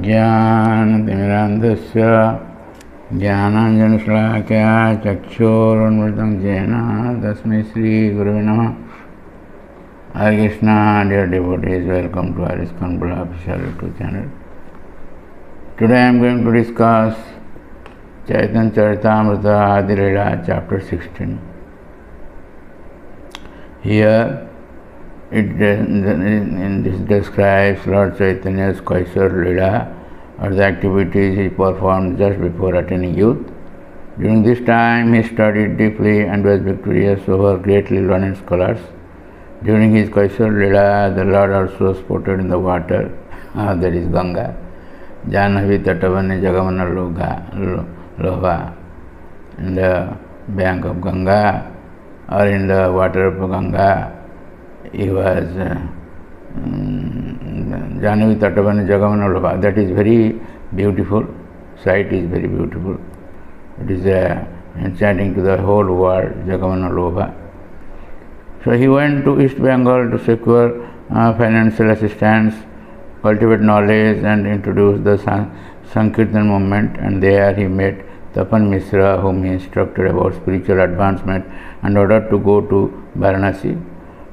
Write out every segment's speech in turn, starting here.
ज्ञानतिमिरान्धस्य ज्ञानाञ्जनशलाकया चक्षुरुन्मिलितं येन तस्मै श्रीगुरवे नमः. Hare Krishna, dear devotees, welcome to our ISKCON official YouTube channel. Today I am going to discuss Chaitanya Charitamrita Adi Lila, chapter 16. Here this describes Lord Chaitanya's Kaisar Lila, or the activities he performed just before attaining youth. During this time he studied deeply and was victorious over greatly learned scholars. During his Kaisar Lila, the Lord also sported in the water, that is Ganga. Jahnavi Tatavani Jagamana Lova, in the bank of Ganga or in the water of Ganga. He was Jahnavi Tatavani Jagamana Lova. That is very beautiful. Sight is very beautiful. It is enchanting to the whole world, Jagamana Lova. So he went to East Bengal to secure financial assistance, cultivate knowledge and introduce the Sankirtan movement, and there he met Tapan Misra, whom he instructed about spiritual advancement and ordered to go to Varanasi.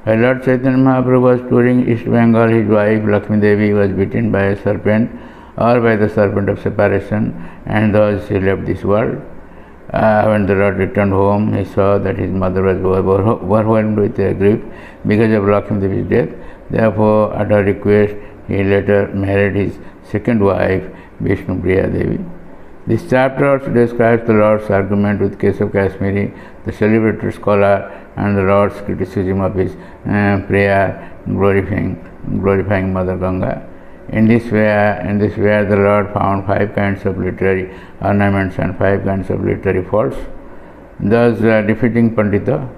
While Lord Chaitanya Mahaprabhu was touring East Bengal, his wife Lakshmi Devi was bitten by a serpent or by the serpent of separation, and thus he left this world. When the Lord returned home, he saw that his mother was overwhelmed with grief because of Lakshmi Devi's death. Therefore, at her request, he later married his second wife, Vishnupriya Devi. This chapter also describes the Lord's argument with Kesav Kashmiri, the celebrated scholar, and the Lord's criticism of his prayer glorifying Mother Ganga. In this way, the Lord found 5 kinds of literary ornaments and 5 kinds of literary faults, thus defeating Pandita.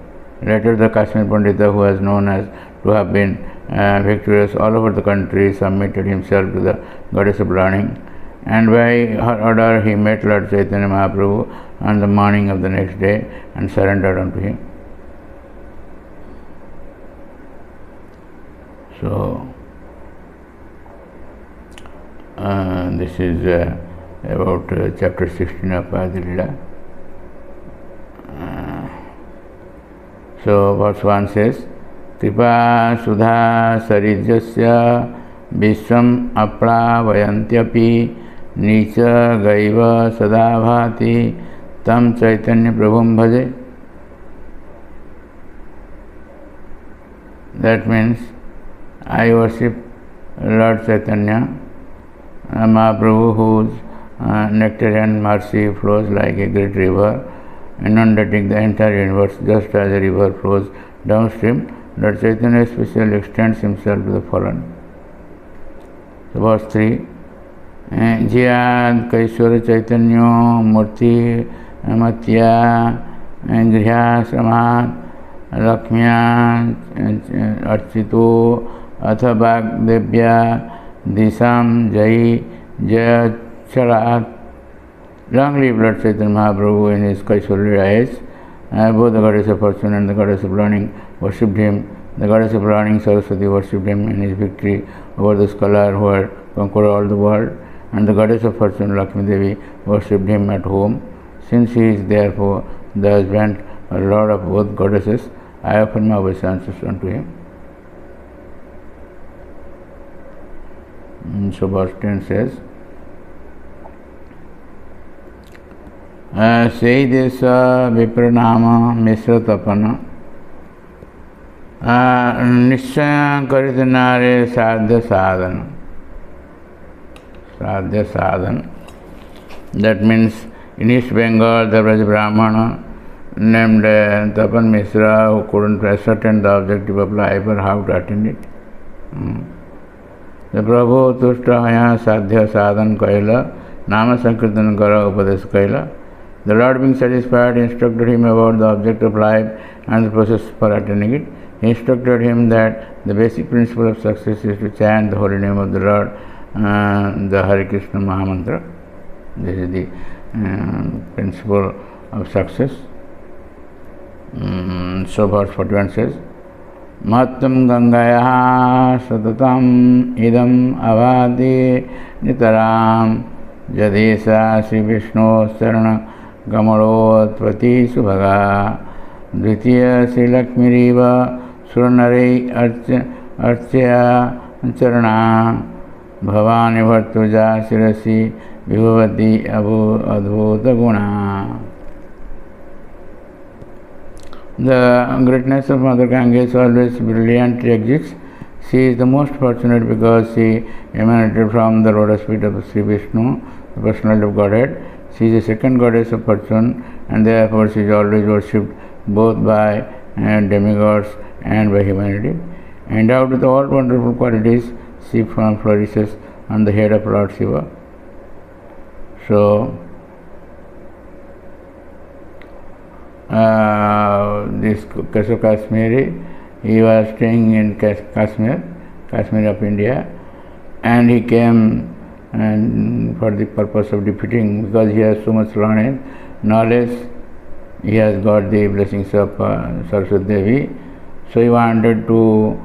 Later, the Kashmir Pandita, who was known as to have been victorious all over the country, submitted himself to the goddess of learning, and by her order he met Lord Chaitanya Mahaprabhu on the morning of the next day and surrendered unto him. So, this is about chapter 16 of Adi Lila. So verse 1 says, Kripa Sudha Sarijasya Vishwam Aplavayantyapi Nicha Gaiva Sadabhati Tam Chaitanya Prabhum Bhaje. That means, I worship Lord Chaitanya Mahaprabhu, whose nectarian mercy flows like a great river, inundating the entire universe, just as a river flows downstream. Lord Chaitanya especially extends himself to the fallen. So verse 3, Jiyad Kaishwara Chaitanya Murti Matya Griha Samat Lakshmiya Archito Athabhag Devya Disam Jai Jaya Charat. Long live Lord Chaitanya Mahaprabhu in his Kaishwara age. Both the goddess of fortune and the goddess of learning worshipped him. The goddess of learning, Saraswati, worshipped him in his victory over the scholar who had conquered all the world, and the goddess of fortune, Lakshmi Devi, worshipped him at home. Since he is therefore the husband or lord of both goddesses, I offer my obeisances unto him. So verse 10 says, Sei desa vipranama misra tapana Nishya karitanare sadhya sadhana. That means, in East Bengal there was a Brahmana named Tapan Misra who couldn't ascertain the objective of life or how to attain it. The Prabhu Tushtaya Sadhya Sadhan Kaila Nama Sankirtan Kara Upadesh Kaila. The Lord, being satisfied, instructed him about the object of life and the process for attaining it. He instructed him that the basic principle of success is to chant the holy name of the Lord, the Hare Krishna Mahamantra. This is the principle of success. So verse 41 says, महत्तम गंगायाः सततम इदम अवादि नितराम यदेषा श्री विष्णु चरण कमलोत्पत्ति सुभगा द्वितीय श्री लक्ष्मीरीव सुरनरै अर्चया चरणा भवानी भर्तुजा शिरसि विभवती अद्भुत गुणा. The greatness of Mother Ganga is always brilliantly exists. She is the most fortunate because she emanated from the lotus feet of Sri Vishnu, the personality of Godhead. She is the second goddess of fortune, and therefore she is always worshipped both by demigods and by humanity. Endowed with all wonderful qualities, she flourishes on the head of Lord Shiva. So, this Keshav Kashmiri, he was staying in Kashmir of India, and he came and for the purpose of defeating, because he has so much knowledge, he has got the blessings of Saraswati Devi, so he wanted to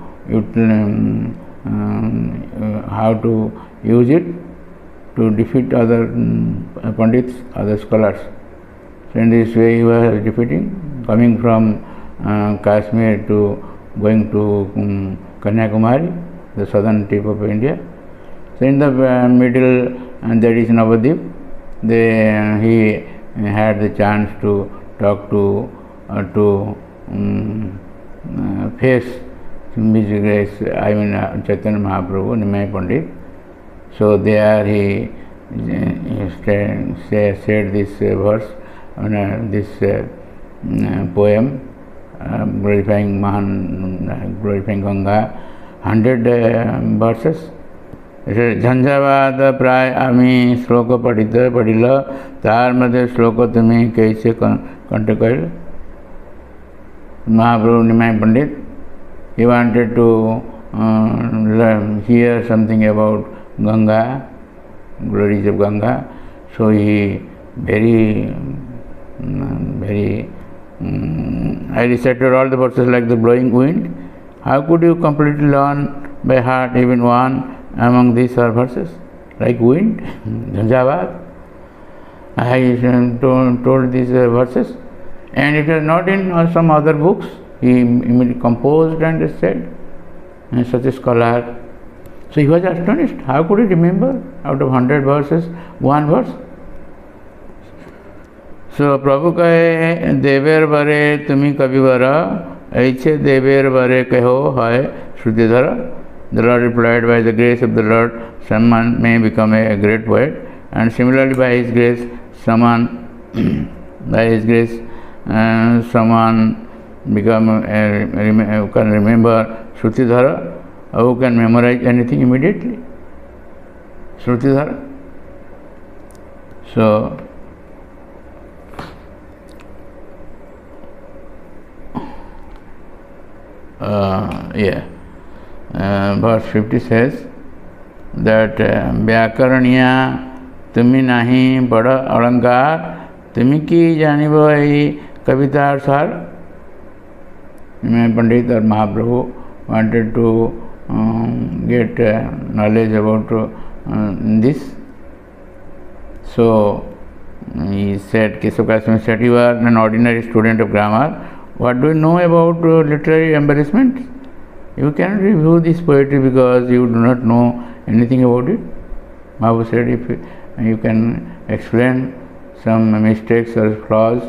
how to use it to defeat other Pandits, other scholars. So in this way he was defeating, coming from Kashmir to going to Kanyakumari, the southern tip of India. So in the middle, and that is Navadip, he had the chance to talk to face His Grace, Chaitanya Mahaprabhu, Nimai Pandit. So there he said this verse, this poem, glorifying Ganga, 100 verses. झंझावाद प्राय आम्ही श्लोक पढ़िल तार मध्य श्लोक तुम्हें कैसे कंठ कल. Mahaprabhu Nimai Pandit, he wanted to hear something about Ganga, glories of Ganga, so he I recited all the verses like the blowing wind. How could you completely learn by heart even one among these verses, like wind, Jhanjavad? I told these verses, and it was not in some other books. He immediately composed and said, such a scholar. So he was astonished. How could he remember out of 100 verses, one verse? So Prabhu कहे देवेर बरे तुम्ही कविवर ऐसे देवेर बरे कहो है Shrutidhar. The Lord replied, by the grace of the Lord, someone may become a great poet, and similarly by His grace, someone become who can remember Shrutidhara, who can memorize anything immediately. Shrutidhara. So, verse 50 says that व्याकरणिया तुम्ही नाही बड़ अलंकार तुम्ही की जानिब यही कवितार सार. Pandit or Mahaprabhu wanted to get knowledge about this. So he said, Keshav Kashmiri said, you are an ordinary student of grammar. What do you know about literary embellishments? You cannot review this poetry because you do not know anything about it. Mahaprabhu said, if you can explain some mistakes or flaws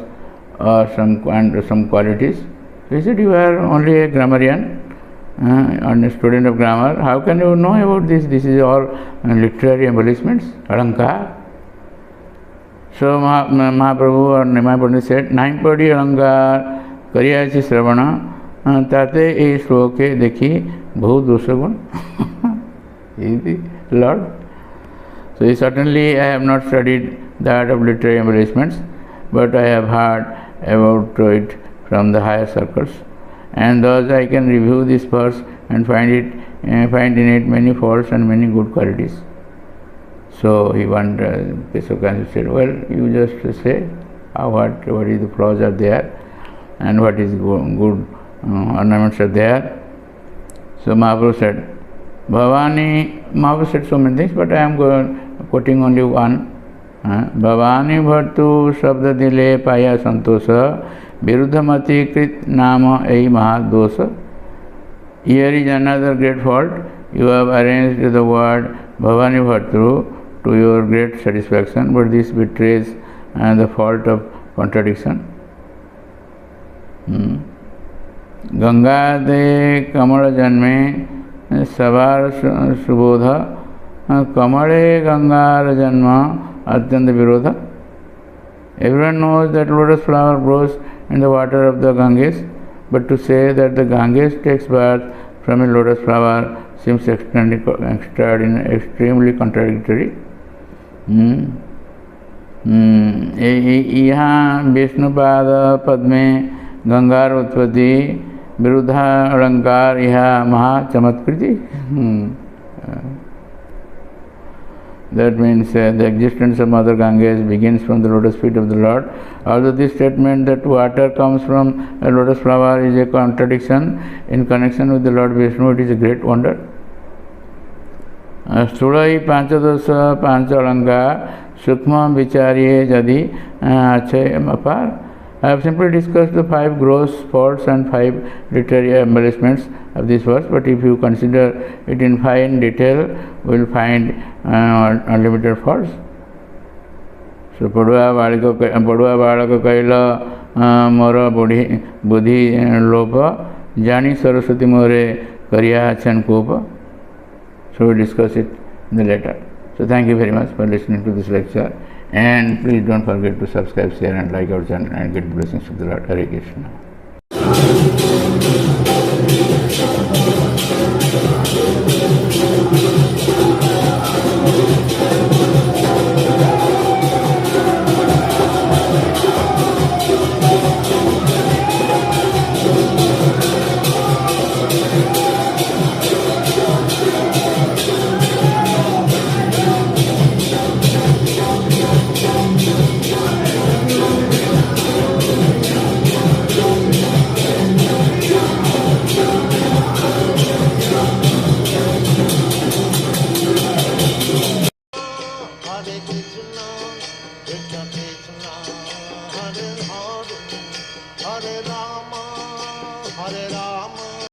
or some qualities. So he said, you are only a grammarian and a student of grammar. How can you know about this? This is all literary embellishments, alankar. So Mahaprabhu or Nimai Pandit said, 9 padi alankar kariyachi shravana tate ei shloke dekhi bahut dosagun. He is the Lord. So certainly I have not studied the art of literary embellishments, but I have heard about it from the higher circles, and thus I can review this verse and find in it many faults and many good qualities. So he wanted, Keshav Kashmiri said, well, you just say what is the flaws are there and what is good ornaments are there. So Mahaprabhu said, Bhavani, Mahaprabhu said so many things, but I am quoting only one. Bhavani bhartu shabda dile paya santosa viruddhamati krit nama ei mahadosa. Here is another great fault. You have arranged the word Bhavani bhartu to your great satisfaction, but this betrays the fault of contradiction. Ganga de kamala janme savar subodha kamale gangar janma atyanta virodha. Everyone knows that lotus flower grows in the water of the Ganges, but to say that the Ganges takes birth from a lotus flower seems extremely contradictory. यहाँ विष्णुपाद पद में गंगार उत्पत्ति विरुद्धा अलंकार यह महाचमत्कृति. That means the existence of Mother Ganges begins from the lotus feet of the Lord. Although this statement that water comes from a lotus flower is a contradiction in connection with the Lord Vishnu, it is a great wonder. स्थूल पांचदश पांच अलंकार सूक्ष्म विचार्य यदि अक्षय अपार. I have simply discussed the 5 gross faults and 5 literary embellishments of this verse, but if you consider it in fine detail, we will find unlimited faults. So Padua Balaka Kaila Mora Buddhi Lopa Jani Saraswati More Karya Chankopa. So we discuss it in the later. So thank you very much for listening to this lecture, and please don't forget to subscribe, share and like our channel and get blessings of the Lord. Hare Krishna.